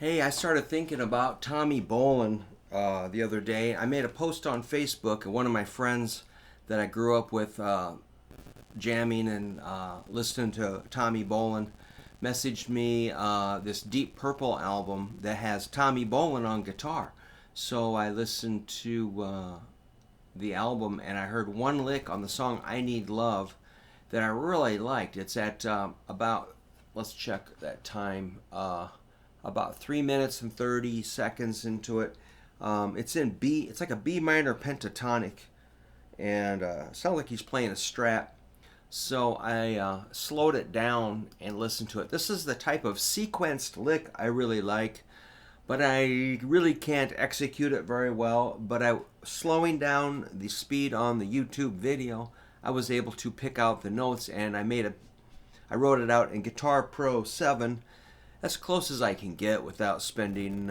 Hey, I started thinking about Tommy Bolin the other day. I made a post on Facebook, and one of my friends that I grew up with jamming and listening to Tommy Bolin messaged me this Deep Purple album that has Tommy Bolin on guitar. So I listened to the album and I heard one lick on the song I Need Love that I really liked. It's at about, let's check that time, about 3 minutes and 30 seconds into it. It's in B, it's like a B minor pentatonic, and sounds like he's playing a Strat. So I slowed it down and listened to it. This is the type of sequenced lick I really like, but I really can't execute it very well. But slowing down the speed on the YouTube video, I was able to pick out the notes, and I wrote it out in Guitar Pro 7. As close as I can get without spending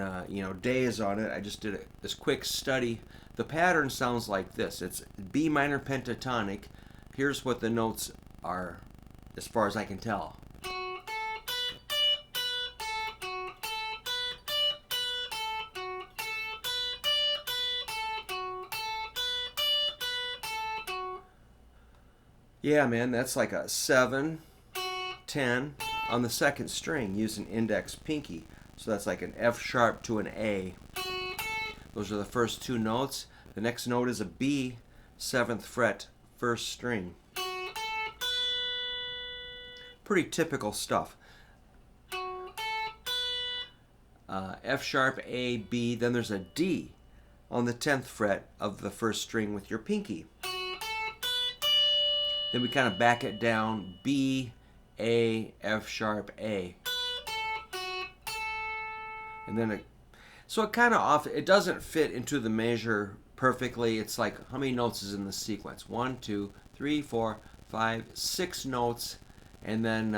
days on it. I just did this quick study. The pattern sounds like this. It's B minor pentatonic. Here's what the notes are as far as I can tell. Yeah, man, that's like a 7, 10 on the second string using index pinky. So that's like an F sharp to an A. Those are the first two notes. The next note is a B, 7th fret, first string. Pretty typical stuff. F sharp, A, B, then there's a D on the 10th fret of the first string with your pinky. Then we kind of back it down, B, A, F sharp, A. And then so it kind of it doesn't fit into the measure perfectly. It's like, how many notes is in the sequence? 1, 2, 3, 4, 5, 6 notes, and then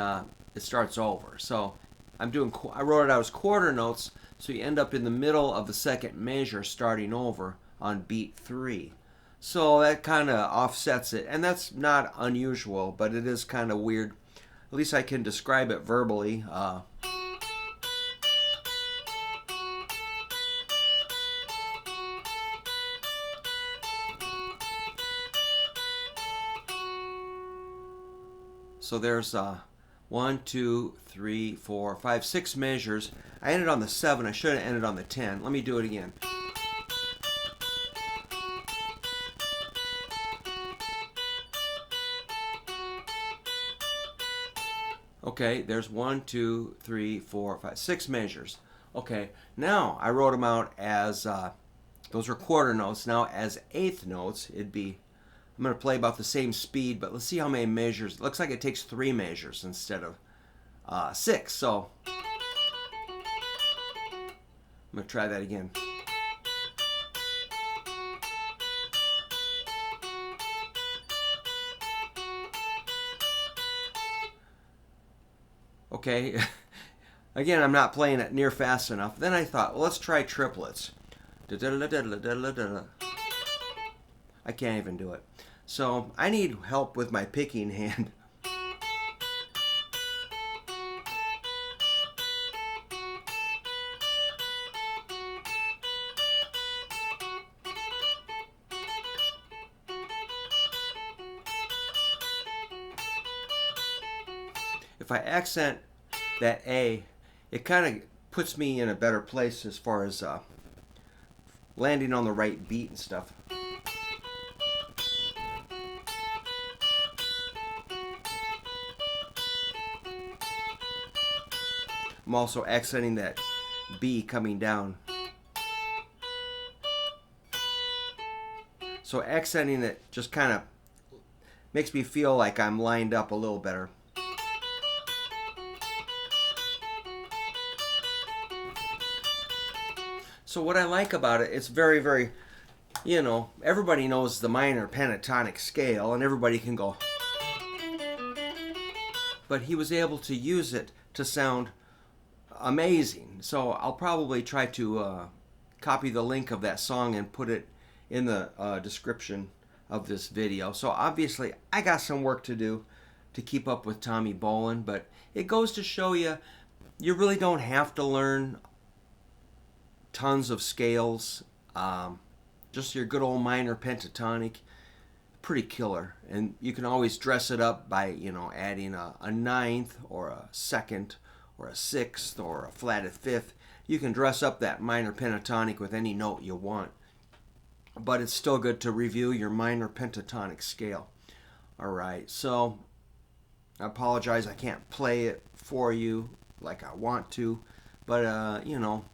it starts over. So I wrote it out as quarter notes, so you end up in the middle of the second measure starting over on beat 3. So that kind of offsets it, and that's not unusual, but it is kind of weird. At least I can describe it verbally. So there's 1, 2, 3, 4, 5, 6 measures. I ended on the 7. I should have ended on the 10. Let me do it again. Okay, there's 1, 2, 3, 4, 5, 6 measures. Okay, now I wrote them out as, those are quarter notes. Now as eighth notes, I'm going to play about the same speed, but let's see how many measures. It looks like it takes 3 measures instead of 6. So I'm going to try that again. Okay, again, I'm not playing it near fast enough. Then I thought, well, let's try triplets. I can't even do it. So I need help with my picking hand. If I accent that A, it kind of puts me in a better place as far as landing on the right beat and stuff. I'm also accenting that B coming down. So accenting it just kind of makes me feel like I'm lined up a little better. So what I like about it, it's very, very, everybody knows the minor pentatonic scale and everybody can go. But he was able to use it to sound amazing. So I'll probably try to copy the link of that song and put it in the description of this video. So obviously I got some work to do to keep up with Tommy Bolin, but it goes to show you, you really don't have to learn tons of scales, just your good old minor pentatonic, pretty killer. And you can always dress it up by, adding a ninth or a second or a sixth or a flatted fifth. You can dress up that minor pentatonic with any note you want. But it's still good to review your minor pentatonic scale. All right, so I apologize I can't play it for you like I want to, but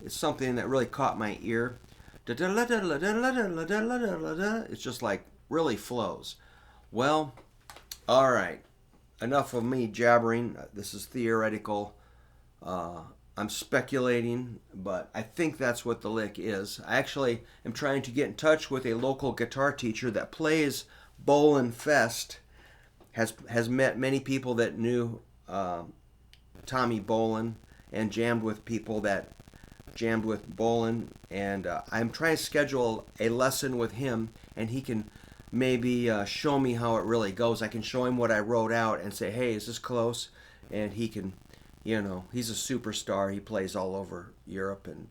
it's something that really caught my ear. It's just like really flows. Well, all right, enough of me jabbering. This is theoretical. I'm speculating, but I think that's what the lick is. I actually am trying to get in touch with a local guitar teacher that plays Bolin Fest. Has met many people that knew Tommy Bolin and jammed with people that jammed with Bolin, and I'm trying to schedule a lesson with him, and he can maybe show me how it really goes. I can show him what I wrote out and say, hey, is this close? And he can, he's a superstar. He plays all over Europe and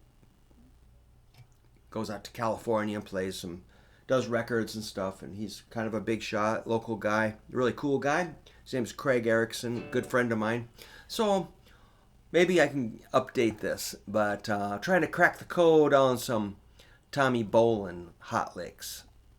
goes out to California and does records and stuff, and he's kind of a big shot, local guy, really cool guy. His name's Craig Erickson, good friend of mine. So maybe I can update this, but trying to crack the code on some Tommy Bolin hot licks.